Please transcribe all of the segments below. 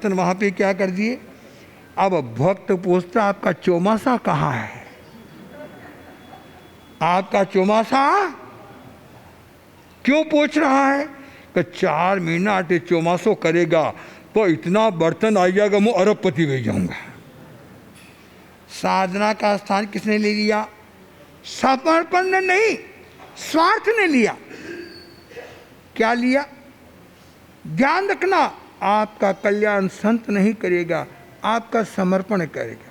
वहाँ पे क्या कर दिए। अब भक्त पूछता आपका चौमासा कहाँ है, आपका चौमासा क्यों पूछ रहा है कि 4 मिनट चौमासो करेगा तो इतना बर्तन आ जाएगा, मैं अरबपति बन जाऊंगा। साधना का स्थान किसने ले लिया? समर्पण ने नहीं, स्वार्थ ने लिया। क्या लिया? ध्यान रखना, आपका कल्याण संत नहीं करेगा, आपका समर्पण करेगा,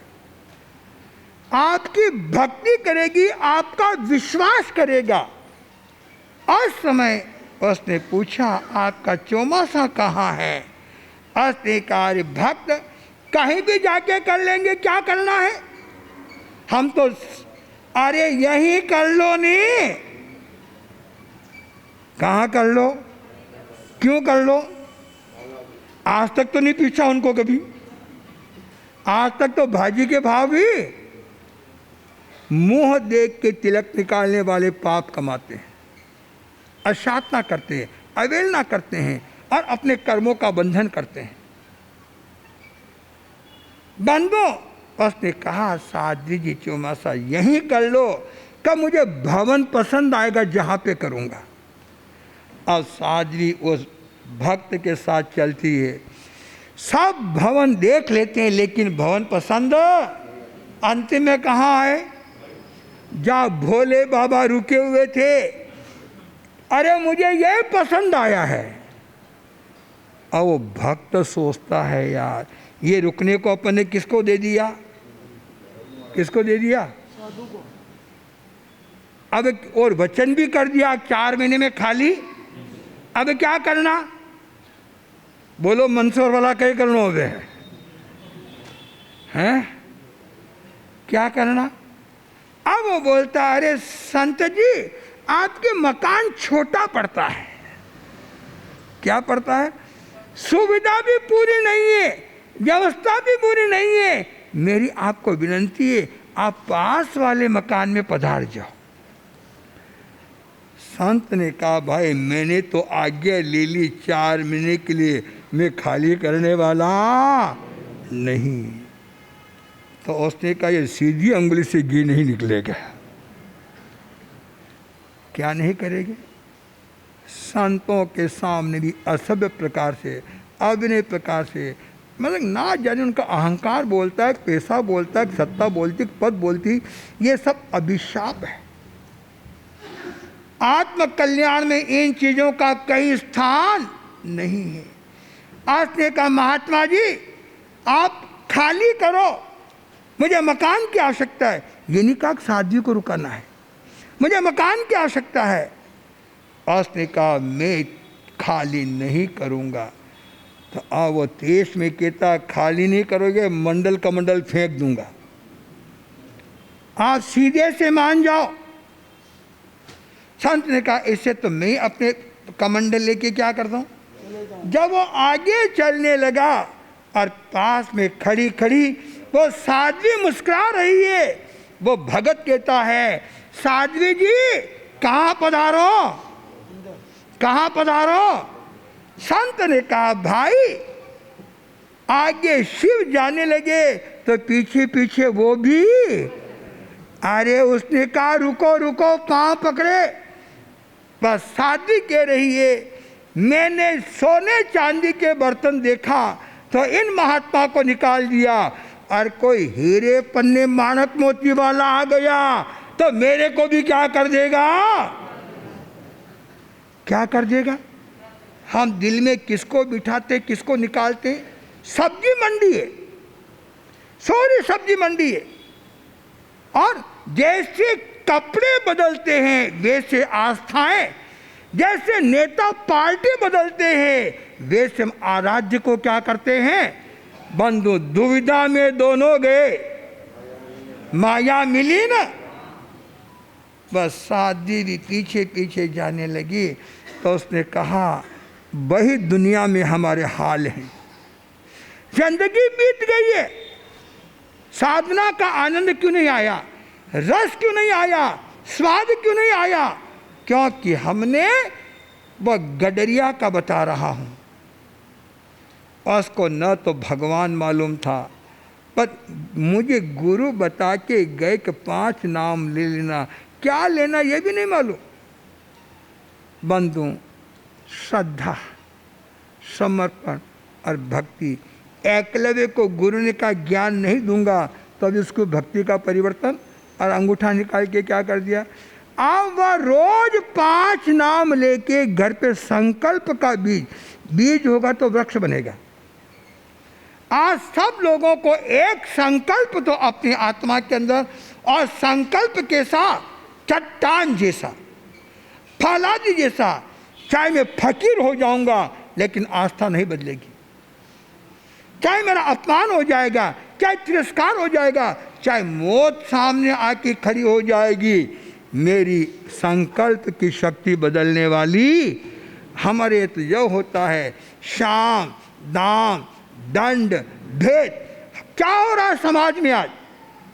आपकी भक्ति करेगी, आपका विश्वास करेगा। उस समय उसने पूछा आपका चौमासा कहाँ है? उसने कहा भक्त कहीं भी जाके कर लेंगे, क्या करना है, हम तो अरे यही कर लो। नहीं, कहाँ कर लो, क्यों कर लो? आज तक तो नहीं पूछा उनको कभी, आज तक तो भाजी के भाव भी मुंह देख के तिलक निकालने वाले पाप कमाते हैं, अशातना करते हैं, अवहेलना करते हैं और अपने कर्मों का बंधन करते हैं। बंदो, उसने कहा साध्वी जी चौमासा यहीं कर लो, कब मुझे भवन पसंद आएगा जहाँ पे करूँगा। अब साध्वी उस भक्त के साथ चलती है, सब भवन देख लेते हैं लेकिन भवन पसंद अंतिम में कहाँ है? जहाँ भोले बाबा रुके हुए थे, अरे मुझे ये पसंद आया है। और वो भक्त सोचता है यार ये रुकने को अपन ने किसको दे दिया, किसको दे दिया? साधु को। अब और वचन भी कर दिया 4 महीने में खाली। अब क्या करना? बोलो मंसूर वाला कहीं करना हो गए हैं, क्या करना? अब वो बोलता अरे संत जी आपके मकान छोटा पड़ता है। क्या पड़ता है? सुविधा भी पूरी नहीं है, व्यवस्था भी पूरी नहीं है, मेरी आपको विनती है आप पास वाले मकान में पधार जाओ। संत ने कहा भाई मैंने तो आज्ञा ले ली 4 महीने के लिए, मैं खाली करने वाला नहीं। तो उसने कहा ये सीधी अंगुली से घी नहीं निकलेगा। क्या नहीं करेंगे? संतों के सामने भी असभ्य प्रकार से, अभिनय प्रकार से, मतलब ना जाने उनका अहंकार बोलता है, पैसा बोलता है, सत्ता बोलती, पद बोलती, ये सब अभिशाप है। आत्म कल्याण में इन चीज़ों का कहीं स्थान नहीं है। आज ने कहा महात्मा जी आप खाली करो, मुझे मकान की आवश्यकता है। ये नहीं कहा साध्वी को रुकाना है, मुझे मकान की आवश्यकता है। उसने कहा मैं खाली नहीं करूँगा। तो वो देश में कहता खाली नहीं करोगे मंडल का मंडल फेंक दूंगा, आप सीधे से मान जाओ। संत ने कहा इससे तो मैं अपने कमंडल लेके क्या करता हूँ। जब वो आगे चलने लगा और पास में खड़ी खड़ी वो साध्वी मुस्कुरा रही है, वो भगत कहता है साध्वी जी कहाँ पधारो, कहाँ पधारो। संत ने कहा भाई आगे शिव जाने लगे तो पीछे पीछे वो भी। अरे उसने कहा रुको रुको, पाँव पकड़े। बस साध्वी कह रही है मैंने सोने चांदी के बर्तन देखा तो इन महात्मा को निकाल दिया, और कोई हीरे पन्ने माणक मोती वाला आ गया तो मेरे को भी क्या कर देगा, क्या कर देगा। हम दिल में किसको बिठाते, किसको निकालते? सब्जी मंडी है, सोरी सब्जी मंडी है। और जैसे कपड़े बदलते हैं वैसे आस्थाएं, जैसे नेता पार्टी बदलते हैं वैसे हम आराध्य को क्या करते हैं। बंधु दुविधा में दोनों गए, माया मिली ना। बस साध्वी भी पीछे पीछे जाने लगी तो उसने कहा वही दुनिया में हमारे हाल हैं, जिंदगी बीत गई है, साधना का आनंद क्यों नहीं आया, रस क्यों नहीं आया, स्वाद क्यों नहीं आया? क्योंकि हमने वह गडरिया का बता रहा हूँ, उसको न तो भगवान मालूम था, पर मुझे गुरु बता के गए कि 5 नाम ले लेना, क्या लेना ये भी नहीं मालूम। बंधु, श्रद्धा, समर्पण और भक्ति। एकलव्य को गुरु ने कहा ज्ञान नहीं दूंगा, तो अभी उसको भक्ति का परिवर्तन, और अंगूठा निकाल के क्या कर दिया। अब वह रोज 5 नाम लेके घर पे संकल्प का बीज होगा तो वृक्ष बनेगा। आज सब लोगों को एक संकल्प तो अपनी आत्मा के अंदर, और संकल्प के साथ चट्टान जैसा, फलादी जैसा, चाहे मैं फकीर हो जाऊंगा लेकिन आस्था नहीं बदलेगी। चाहे मेरा अपमान हो जाएगा, चाहे तिरस्कार हो जाएगा, चाहे मौत सामने आके खड़ी हो जाएगी, मेरी संकल्प की शक्ति बदलने वाली। हमारे तो यह होता है शाम, दाम, दंड, भेद। क्या हो रहा है समाज में आज?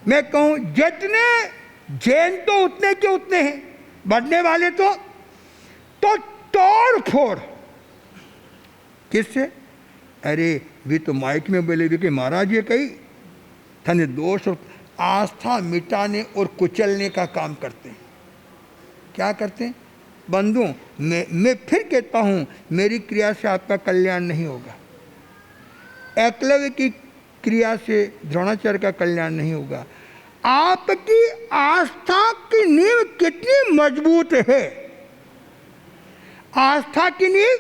मैं कहूँ जितने जैन तो उतने के उतने हैं, बढ़ने वाले तो तोड़ फोड़। किससे? अरे वे तो माइक में बोले भी कि महाराज ये कही थाने दोष, आस्था मिटाने और कुचलने का काम करते हैं। क्या करते हैं? बंधु, मैं फिर कहता हूँ, मेरी क्रिया से आपका कल्याण नहीं होगा, एकलव्य की क्रिया से द्रोणाचार्य का कल्याण नहीं होगा। आपकी आस्था की नींव कितनी मजबूत है? आस्था की नींव,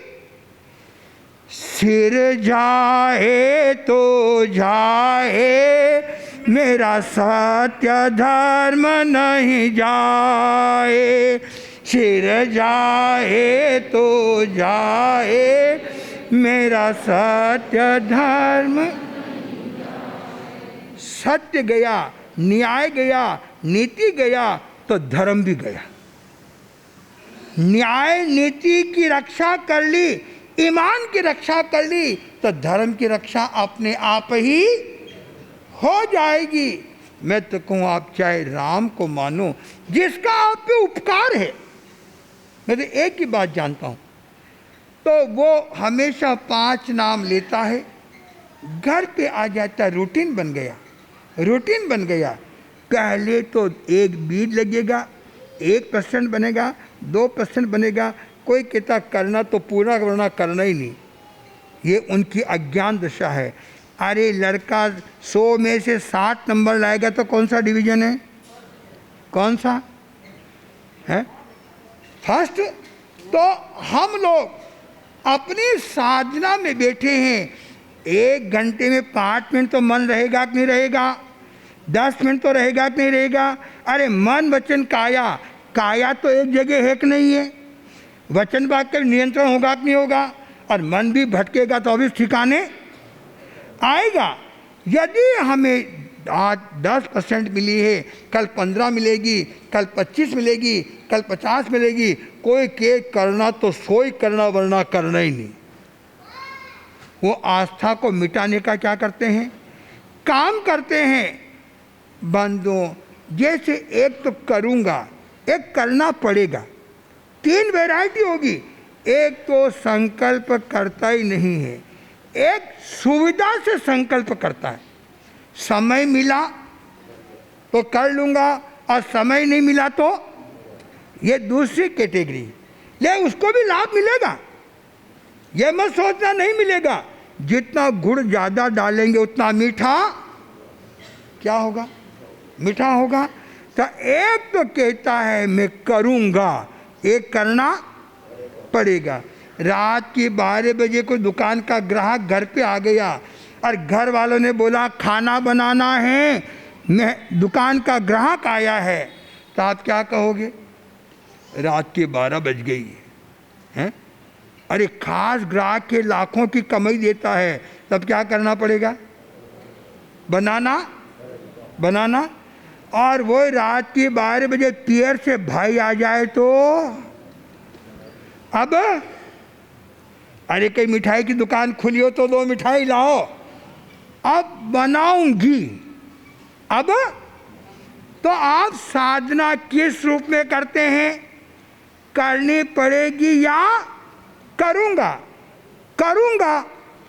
सिर जाए तो जाए, मेरा सत्य धर्म नहीं जाए। सिर जाए तो जाए, मेरा सत्य धर्म। सत्य गया, न्याय गया, नीति गया तो धर्म भी गया। न्याय नीति की रक्षा कर ली, ईमान की रक्षा कर ली, तो धर्म की रक्षा अपने आप ही हो जाएगी। मैं तो कहूँ आप चाहे राम को मानो जिसका आप पे उपकार है। मैं तो एक ही बात जानता हूँ, तो वो हमेशा 5 नाम लेता है, घर पे आ जाता, रूटीन बन गया, रूटीन बन गया। पहले तो एक बीज लगेगा, 1% बनेगा, 2% बनेगा। कोई कहता करना तो पूरा वरना करना ही नहीं, ये उनकी अज्ञान दशा है। अरे लड़का 100 में से 60 नंबर लाएगा तो कौन सा डिवीजन है? कौन सा है? फर्स्ट। तो हम लोग अपनी साधना में बैठे हैं, 1 घंटे में 5 मिनट तो मन रहेगा कि नहीं रहेगा? 10 मिनट तो रहेगा कि नहीं रहेगा? अरे मन वचन काया, काया तो एक जगह है कि नहीं है? वचन वाक्य नियंत्रण होगा कि नहीं होगा? और मन भी भटकेगा तो अभी ठिकाने आएगा। यदि हमें आज 10% मिली है, कल 15 मिलेगी, कल 25 मिलेगी, कल 50 मिलेगी, कोई के करना तो सोई करना वरना करना ही नहीं। वो आस्था को मिटाने का क्या करते हैं? काम करते हैं। बंधुओं, जैसे एक तो करूँगा, एक करना पड़ेगा, 3 वैरायटी होगी। एक तो संकल्प करता ही नहीं है, एक सुविधा से संकल्प करता है। समय मिला तो कर लूँगा, और समय नहीं मिला तो, ये दूसरी कैटेगरी। ले उसको भी लाभ मिलेगा, ये मत सोचना नहीं मिलेगा। जितना गुड़ ज़्यादा डालेंगे उतना मीठा क्या होगा? मीठा होगा। तो एक तो कहता है मैं करूँगा, एक करना पड़ेगा। रात की 12 बजे कोई दुकान का ग्राहक घर पे आ गया और घर वालों ने बोला खाना बनाना है, मैं दुकान का ग्राहक आया है, तो आप क्या कहोगे? रात के 12 बज गई है। अरे खास ग्राहक के लाखों की कमाई देता है, तब क्या करना पड़ेगा? बनाना। और वो रात की 12 बजे पियर से भाई आ जाए तो अब अरे कहीं मिठाई की दुकान खुली हो तो 2 मिठाई लाओ, अब बनाऊंगी। अब तो आप साधना किस रूप में करते हैं? करनी पड़ेगी या करूँगा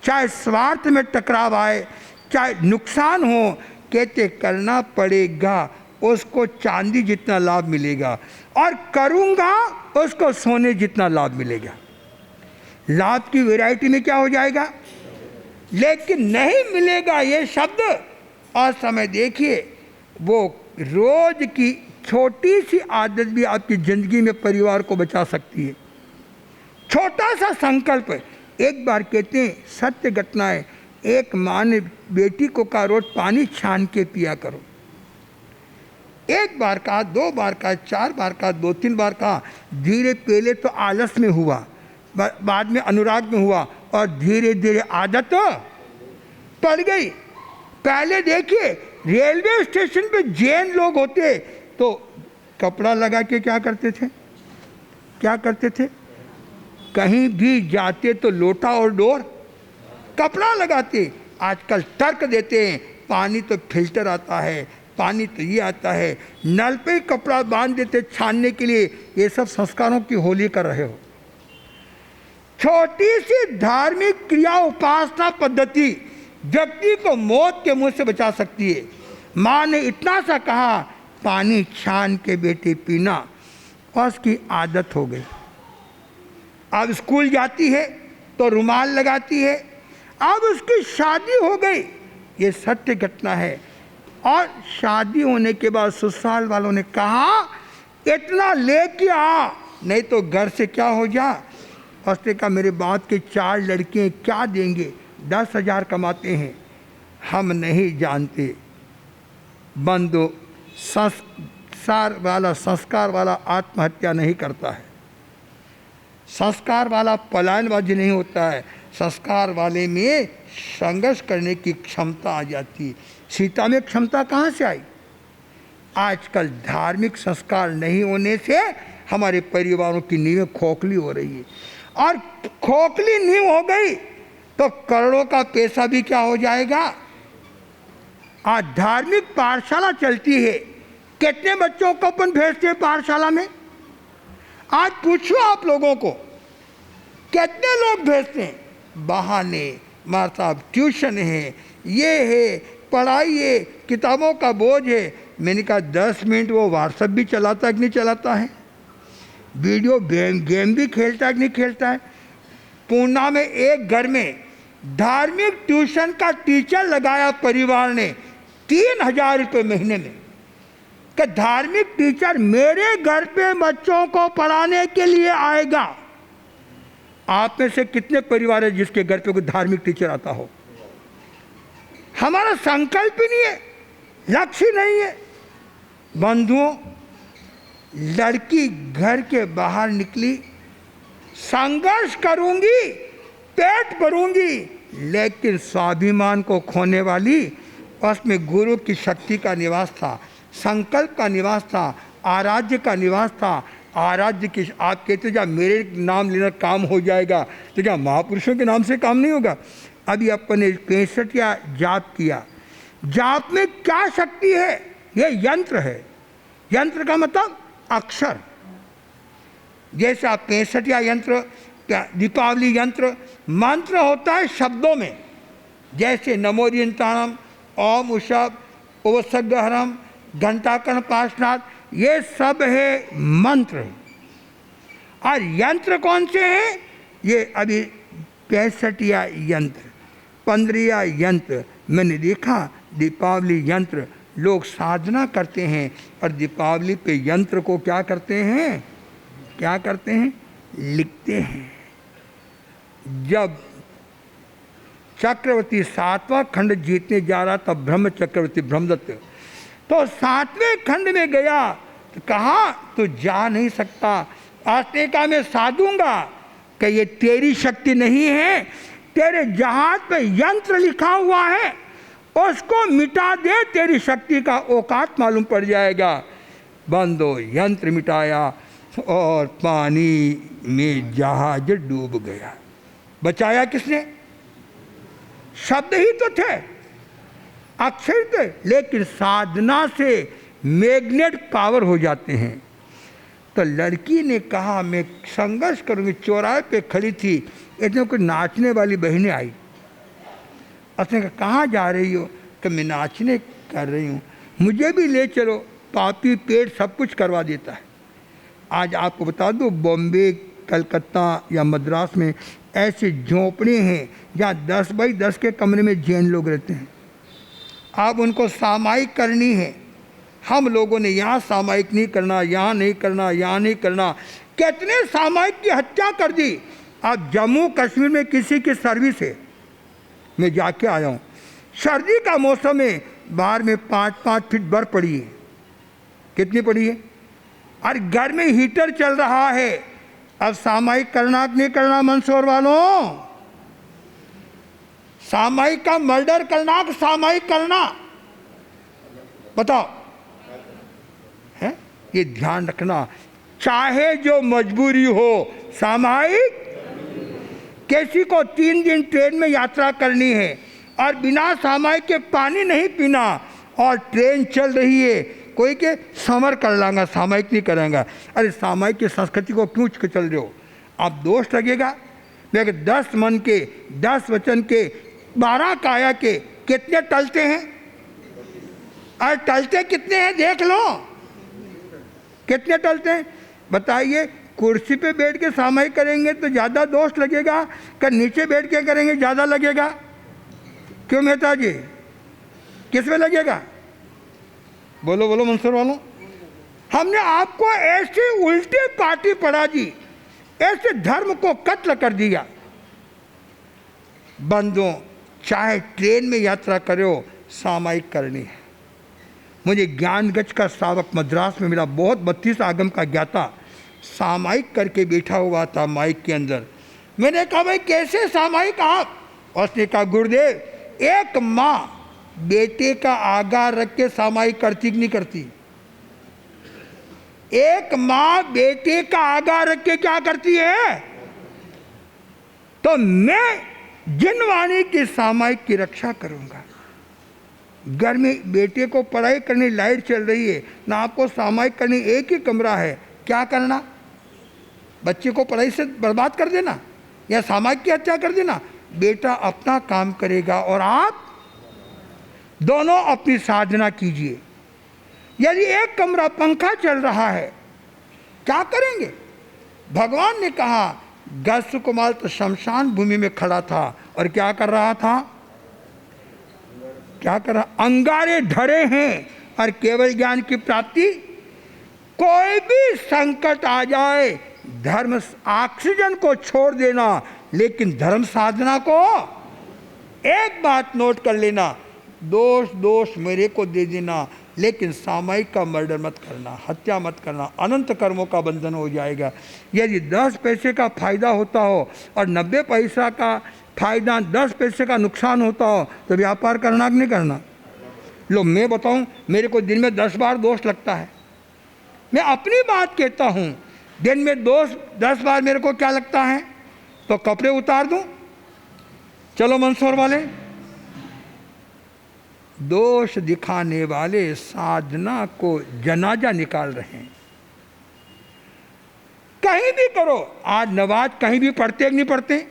चाहे स्वार्थ में टकराव आए, चाहे नुकसान हो, कहते करना पड़ेगा, उसको चांदी जितना लाभ मिलेगा, और करूँगा उसको सोने जितना लाभ मिलेगा। लाभ की वैरायटी में क्या हो जाएगा, लेकिन नहीं मिलेगा ये शब्द। और समय देखिए, वो रोज की छोटी सी आदत भी आपकी ज़िंदगी में परिवार को बचा सकती है। छोटा सा संकल्प। एक बार कहते हैं, सत्य घटना है, एक माँ ने बेटी को कहा रोज पानी छान के पिया करो। एक बार कहा, 2 बार कहा, 4 बार कहा, 2-3 बार कहा। धीरे पहले तो आलस में हुआ, बाद में अनुराग में हुआ, और धीरे धीरे आदत पड़ गई। पहले देखिए, रेलवे स्टेशन पे जैन लोग होते तो कपड़ा लगा के क्या करते थे, क्या करते थे, कहीं भी जाते तो लोटा और डोर कपड़ा लगाते। आजकल तर्क देते हैं, पानी तो फिल्टर आता है, पानी तो ये आता है, नल पे ही कपड़ा बांध देते छानने के लिए। ये सब संस्कारों की होली कर रहे हो। छोटी सी धार्मिक क्रिया, उपासना पद्धति व्यक्ति को मौत के मुंह से बचा सकती है। माँ ने इतना सा कहा, पानी छान के बेटे पीना, और उसकी आदत हो गई। अब स्कूल जाती है तो रुमाल लगाती है। अब उसकी शादी हो गई, ये सत्य घटना है। और शादी होने के बाद ससुराल वालों ने कहा, इतना लेके आ, नहीं तो घर से क्या हो जा। उसने कहा, मेरे बाप के 4 लड़के क्या देंगे, 10,000 कमाते हैं। हम नहीं जानते बंधु, संस्कार वाला आत्महत्या नहीं करता है, संस्कार वाला पलायनबाजी नहीं होता है, संस्कार वाले में संघर्ष करने की क्षमता आ जाती है। सीता में क्षमता कहाँ से आई? आजकल धार्मिक संस्कार नहीं होने से हमारे परिवारों की नींवें खोखली हो रही है, और खोखली नींव हो गई तो करोड़ों का पैसा भी क्या हो जाएगा। आज धार्मिक पाठशाला चलती है, कितने बच्चों को अपन भेजते हैं पाठशाला में? आज पूछो आप लोगों को, कितने लोग भेजते हैं? बहाने, माँ साहब ट्यूशन है, ये है, पढ़ाई है, किताबों का बोझ है। मैंने कहा 10 मिनट वो व्हाट्सएप भी चलाता है कि नहीं चलाता है, वीडियो गेम भी खेलता है कि नहीं खेलता है। पूना में एक घर में धार्मिक ट्यूशन का टीचर लगाया परिवार ने 3,000 रुपये महीने में, कि धार्मिक टीचर मेरे घर पे बच्चों को पढ़ाने के लिए आएगा। आप में से कितने परिवार है जिसके घर पे कोई धार्मिक टीचर आता हो? हमारा संकल्प ही नहीं है, लक्ष्य नहीं है। बंधुओं, लड़की घर के बाहर निकली, संघर्ष करूंगी, पेट भरूंगी, लेकिन स्वाभिमान को खोने वाली। उसमें गुरु की शक्ति का निवास था, संकल्प का निवास था, आराध्य का निवास था। आराध्य की, आप कहते जा मेरे नाम लेना काम हो जाएगा, तो क्या महापुरुषों के नाम से काम नहीं होगा? अभी अपन ने 65 या जाप किया। जाप में क्या शक्ति है? ये यंत्र है। यंत्र का मतलब अक्षर। जैसे आप 65 या यंत्र, दीपावली यंत्र, मंत्र होता है शब्दों में, जैसे नमोरियंताणम, ओम उषभ, उपसर्गहरम, घंटाकर्ण पाशनाथ, ये सब है मंत्र। और यंत्र कौन से हैं? ये अभी 65 या यंत्र, 15 यंत्र। मैंने देखा दीपावली यंत्र लोग साधना करते हैं, और दीपावली पे यंत्र को क्या करते हैं, क्या करते हैं, लिखते हैं। जब चक्रवर्ती 7वां खंड जीतने जा रहा था, ब्रह्म चक्रवर्ती ब्रह्मदत्त, तो 7वें खंड में गया तो कहा तू जा नहीं सकता। आस्ते का मैं साधूंगा कि ये तेरी शक्ति नहीं है, तेरे जहाज पे यंत्र लिखा हुआ है, उसको मिटा दे, तेरी शक्ति का औकात मालूम पड़ जाएगा। बंदो यंत्र मिटाया और पानी में जहाज डूब गया। बचाया किसने? शब्द ही तो थे, अक्षर थे, लेकिन साधना से मैग्नेट पावर हो जाते हैं। तो लड़की ने कहा मैं संघर्ष करूंगी। चौराहे पे खड़ी थी, इतने कोई नाचने वाली बहनें आई, उसने कहा कहाँ जा रही हो? कि मैं नाचने कर रही हूँ। मुझे भी ले चलो। पापी पेट सब कुछ करवा देता है। आज आपको बता दो, बॉम्बे, कलकत्ता या मद्रास में ऐसे झोंपड़े हैं जहाँ 10 बाई 10 के कमरे में जैन लोग रहते हैं। आप उनको सामायिक करनी है। हम लोगों ने यहाँ सामायिक नहीं करना, यहाँ नहीं करना, यहाँ नहीं करना, कितने सामायिक की हत्या कर दी। आप जम्मू कश्मीर में किसी की सर्विस है, मैं जाके आया हूँ, सर्दी का मौसम है, बाहर में 5-5 फीट बर्फ पड़ी है। कितनी पड़ी है? और घर में हीटर चल रहा है। अब सामायिक करना कि नहीं करना मंदसौर वालों? सामायिक का मर्डर करना कि सामायिक करना? बताओ। है ये ध्यान रखना, चाहे जो मजबूरी हो सामायिक। किसी को 3 दिन ट्रेन में यात्रा करनी है और बिना सामायिक के पानी नहीं पीना और ट्रेन चल रही है, कोई के समर कर लांगा, सामायिक नहीं करेंगे। अरे सामायिक की संस्कृति को क्यों चल रहे हो? आप दोष लगेगा। लेकिन 10 मन के, 10 वचन के, 12 काया के कितने टलते हैं? अरे टलते कितने हैं देख लो, कितने टलते हैं बताइए। कुर्सी पे बैठ के सामायिक करेंगे तो ज़्यादा दोष लगेगा कि नीचे बैठ के करेंगे ज़्यादा लगेगा? क्यों मेहता जी, किस में लगेगा? बोलो बोलो मंसूर वालों। हमने आपको ऐसे उल्टे पार्टी पढ़ा दी, ऐसे धर्म को कत्ल कर दिया। बंदों, चाहे ट्रेन में यात्रा करो, सामायिक करनी है। मुझे ज्ञानगंज का श्रावक मद्रास में मिला, बहुत 32 आगम का ज्ञाता, सामायिक करके बैठा हुआ था माइक के अंदर। मैंने कहा भाई कैसे सामायिक आप? उसने कहा गुरुदेव, एक माँ बेटे का आगा रख के सामायिक करती कि नहीं करती? एक माँ बेटे का आगा रख के क्या करती है? तो मैं जिनवाणी की सामायिक की रक्षा करूंगा। घर में बेटे को पढ़ाई करनी, लाइट चल रही है ना, आपको सामायिक करनी, एक ही कमरा है, क्या करना? बच्चे को पढ़ाई से बर्बाद कर देना या सामायिक की हत्या कर देना? बेटा अपना काम करेगा और आप दोनों अपनी साधना कीजिए। यदि एक कमरा पंखा चल रहा है, क्या करेंगे? भगवान ने कहा गस्स कुमार तो शमशान भूमि में खड़ा था और क्या कर रहा था? क्या कर रहा? अंगारे धरे हैं और केवल ज्ञान की प्राप्ति। कोई भी संकट आ जाए, धर्म ऑक्सीजन को छोड़ देना, लेकिन धर्म साधना को। एक बात नोट कर लेना, दोष मेरे को दे देना, लेकिन सामायिक का मर्डर मत करना, हत्या मत करना, अनंत कर्मों का बंधन हो जाएगा। यदि 10 पैसे का फायदा होता हो और 90 पैसा का फायदा, 10 पैसे का नुकसान होता हो, तो व्यापार करना कि नहीं करना? लो मैं बताऊं, मेरे को दिन में 10 बार दोष लगता है। मैं अपनी बात कहता हूं, दिन में 10 बार मेरे को क्या लगता है? तो कपड़े उतार दूं? चलो मंसूर वाले, दोष दिखाने वाले साधना को जनाजा निकाल रहे हैं। कहीं भी करो, आज नमाज कहीं भी पढ़ते कि नहीं पढ़ते?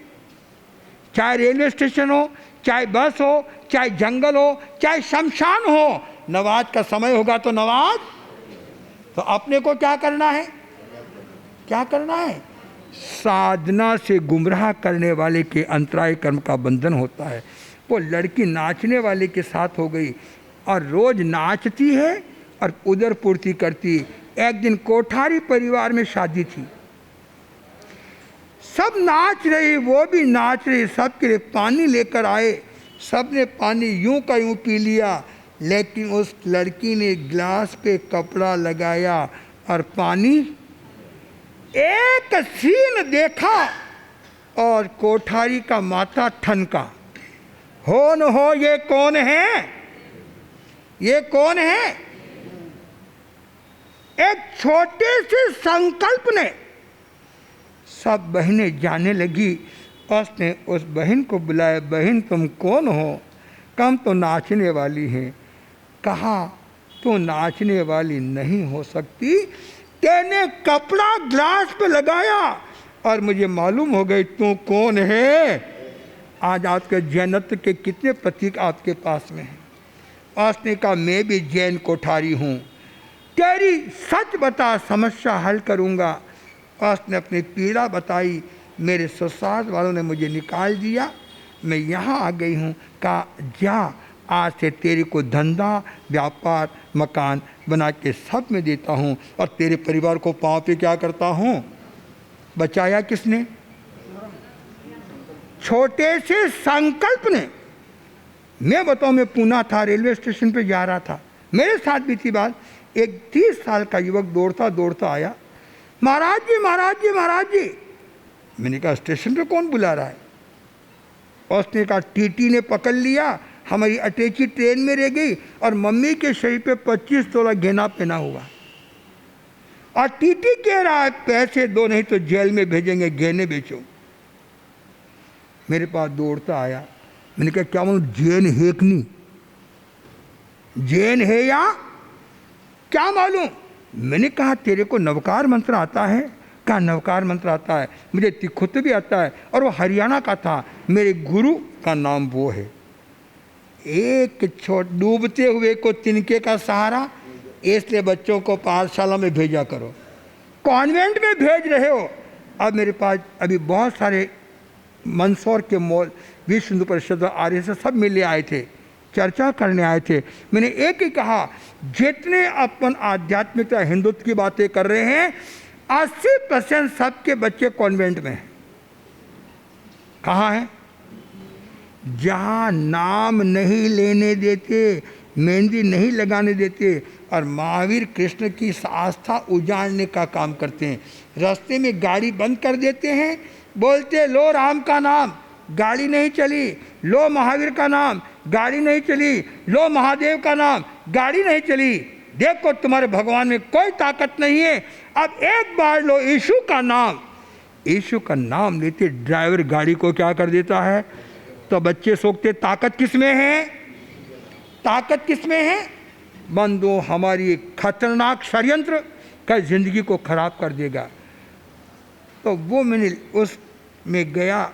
चाहे रेलवे स्टेशन हो, चाहे बस हो, चाहे जंगल हो, चाहे शमशान हो, नमाज का समय होगा तो नमाज। तो अपने को क्या करना है? क्या करना है? साधना से गुमराह करने वाले के अंतराय कर्म का बंधन होता है। वो लड़की नाचने वाले के साथ हो गई और रोज नाचती है और उदर पूर्ति करती। एक दिन कोठारी परिवार में शादी थी, सब नाच रहे, वो भी नाच रहे, सबके लिए पानी लेकर आए, सब ने पानी यूं का यूं पी लिया, लेकिन उस लड़की ने गिलास पे कपड़ा लगाया और पानी, एक सीन देखा और कोठारी का माथा ठनका। हो न हो, ये कौन है? ये कौन है? एक छोटे से संकल्प ने सब बहनें जाने लगी। उसने उस बहन को बुलाया, बहन तुम कौन हो? कम तो नाचने वाली है। कहा तू नाचने वाली नहीं हो सकती, तेने कपड़ा ग्लास पे लगाया और मुझे मालूम हो गई तू कौन है। आज आपके जैनत्व के कितने प्रतीक आपके पास में हैं। उसने कहा मैं भी जैन कोठारी हूँ, तेरी सच बता समस्या हल करूँगा। उसने अपनी पीड़ा बताई, मेरे ससुराल वालों ने मुझे निकाल दिया, मैं यहाँ आ गई हूँ। कहा जा, आज से तेरे को धंधा व्यापार मकान बना के सब में देता हूँ और तेरे परिवार को पाँव पे क्या करता हूँ। बचाया किसने? छोटे से संकल्प ने। मैं बताऊँ, मैं पूना था, रेलवे स्टेशन पे जा रहा था, मेरे साथ भी थी बात। एक 30 साल का युवक दौड़ता दौड़ता आया, महाराज जी महाराज जी महाराज जी। मैंने कहा स्टेशन पे कौन बुला रहा है? और उसने कहा टीटी ने पकड़ लिया, हमारी अटैची ट्रेन में रह गई और मम्मी के शरीर पे 25 तोला गहना पहना हुआ, और टीटी कह रहा है पैसे दो नहीं तो जेल में भेजेंगे, गहने बेचो। मेरे पास दौड़ता आया, मैंने कहा क्या मालूम जैन है कि नहीं, जैन है या क्या मालूम। मैंने कहा तेरे को नवकार मंत्र आता है? कहा नवकार मंत्र आता है, मुझे तिखुत भी आता है, और वो हरियाणा का था, मेरे गुरु का नाम वो है। एक छोट डूबते हुए को तिनके का सहारा, इसलिए बच्चों को पाठशाला में भेजा करो, कॉन्वेंट में भेज रहे हो। अब मेरे पास अभी बहुत सारे मंदसौर के मोल, विश्व हिंदू परिषद और RSS सब मिले आए थे, चर्चा करने आए थे। मैंने एक ही कहा, जितने अपन आध्यात्मिकता हिंदुत्व की बातें कर रहे हैं 80% सबके बच्चे कॉन्वेंट में हैं। कहाँ हैं? जहाँ नाम नहीं लेने देते, मेहंदी नहीं लगाने देते और महावीर कृष्ण की आस्था उजाड़ने का काम करते हैं। रास्ते में गाड़ी बंद कर देते हैं, बोलते लो राम का नाम, गाड़ी नहीं चली, लो महावीर का नाम, गाड़ी नहीं चली, लो महादेव का नाम, गाड़ी नहीं चली। देखो तुम्हारे भगवान में कोई ताकत नहीं है, अब एक बार लो यीशु का नाम। यीशु का नाम लेते ड्राइवर गाड़ी को क्या कर देता है, तो बच्चे सोचते ताकत किस में है, ताकत किस में है। बंदो हमारी एक खतरनाक षड्यंत्र का जिंदगी को खराब कर देगा। तो वो मैंने उस में गया,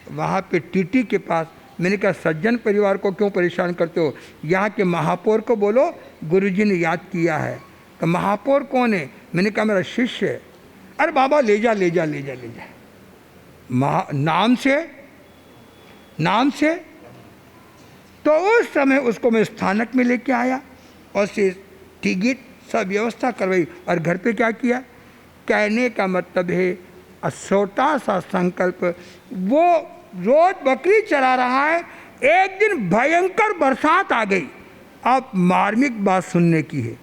वहाँ पे टीटी के पास। मैंने कहा सज्जन परिवार को क्यों परेशान करते हो, यहाँ के महापौर को बोलो गुरुजी ने याद किया है। तो महापौर कौन है? मैंने कहा मेरा शिष्य है। अरे बाबा ले जा ले जा ले जा ले जा, नाम से नाम से। तो उस समय उसको मैं स्थानक में लेके आया और से टिकट सब व्यवस्था करवाई और घर पे क्या किया। कहने का मतलब है छोटा सा संकल्प। वो रोज बकरी चरा रहा है, एक दिन भयंकर बरसात आ गई। अब मार्मिक बात सुनने की है।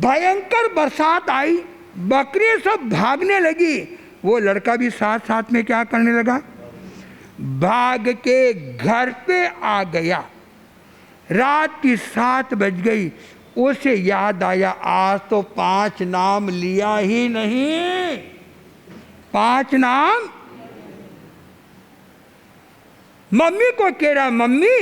भयंकर बरसात आई, बकरियां सब भागने लगी, वो लड़का भी साथ साथ में क्या करने लगा, भाग के घर पे आ गया। रात की 7 बज गई, उसे याद आया आज तो 5 नाम लिया ही नहीं, 5 नाम। मम्मी को कह रहा मम्मी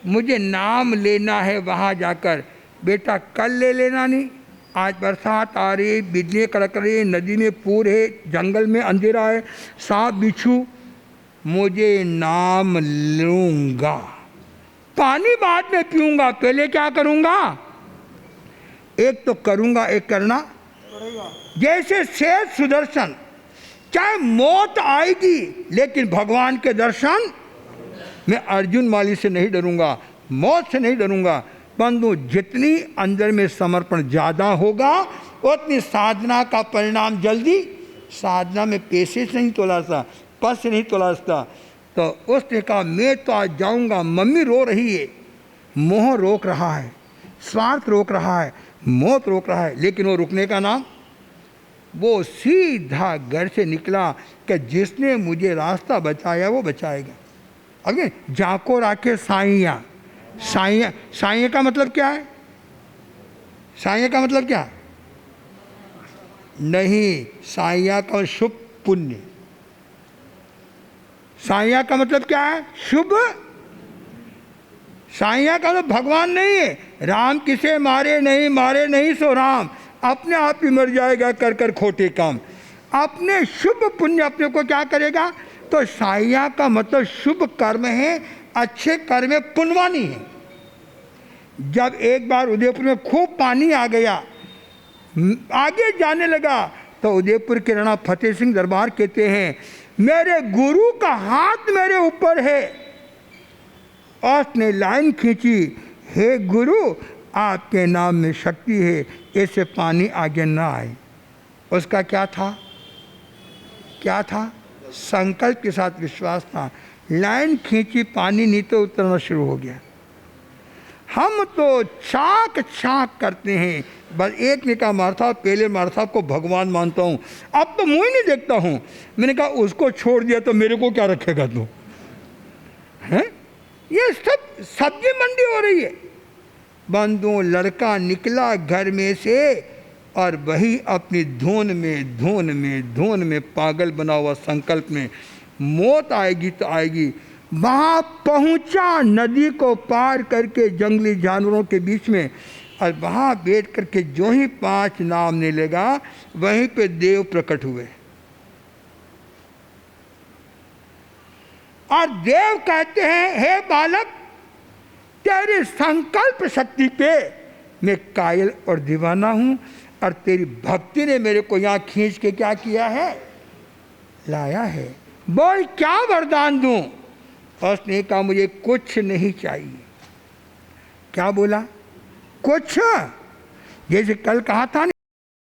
मुझे नाम लेना है वहां जाकर। बेटा कल ले लेना नहीं, आज बरसात आ रही, बिजली कड़क रही, नदी में पूर है, जंगल में अंधेरा है, सांप बिच्छू, मुझे नाम लूंगा, पानी बाद में पीऊंगा, पहले क्या करूंगा, एक तो करूंगा एक करना पड़ेगा। जैसे शेष सुदर्शन, चाहे मौत आएगी लेकिन भगवान के दर्शन। मैं अर्जुन माली से नहीं डरूंगा, मौत से नहीं डरूंगा। बंधु जितनी अंदर में समर्पण ज़्यादा होगा उतनी साधना का परिणाम जल्दी। साधना में पैसे से नहीं तोला सा, पस से नहीं तोला सकता। तो उसने कहा मैं तो आज जाऊंगा। मम्मी रो रही है, मोह रोक रहा है, स्वार्थ रोक रहा है, मौत रोक रहा है, लेकिन वो रुकने का नाम। वो सीधा घर से निकला कि जिसने मुझे रास्ता बचाया वो बचाएगा। अगे जाको राखे साइया, साइया, साइया का मतलब क्या है? साइया का मतलब क्या नहीं, साइया का शुभ पुण्य। साइया का मतलब क्या है? शुभ। साइया का मतलब भगवान नहीं है। राम किसे मारे नहीं, मारे नहीं सो राम, अपने आप ही मर जाएगा कर कर खोटे काम। अपने शुभ पुण्य अपने को क्या करेगा, तो साइया का मतलब शुभ कर्म है, अच्छे कर्म में पुण्यवानी है। जब एक बार उदयपुर में खूब पानी आ गया, आगे जाने लगा, तो उदयपुर के राणा फतेह सिंह दरबार कहते हैं, मेरे गुरु का हाथ मेरे ऊपर है। और उसने लाइन खींची, हे गुरु आपके नाम में शक्ति है, ऐसे पानी आगे ना आए। उसका क्या था? क्या था? संकल्प के साथ विश्वास था। लाइन खींची, पानी नीचे उतरना शुरू हो गया। हम तो चाक चाक करते हैं। बस एक ने कहा मार साहब, पहले मार साहब को भगवान मानता हूँ, अब तो मुँह ही नहीं देखता हूँ। मैंने कहा उसको छोड़ दिया तो मेरे को क्या रखेगा तू? हैं? ये सब सब्जी मंडी हो रही है। बंधु लड़का निकला घर में से और वही अपनी धुन में पागल बना हुआ संकल्प में, मौत आएगी तो आएगी। वहाँ पहुँचा नदी को पार करके जंगली जानवरों के बीच में, और वहाँ बैठ करके जो ही 5 नाम ले लगा, वहीं पे देव प्रकट हुए। और देव कहते हैं, हे बालक, तेरी संकल्प शक्ति पे मैं कायल और दीवाना हूँ, और तेरी भक्ति ने मेरे को यहाँ खींच के क्या किया है? लाया है। बोल क्या वरदान दूँ? और उसने कहा मुझे कुछ नहीं चाहिए। क्या बोला? कुछ? जैसे कल कहा था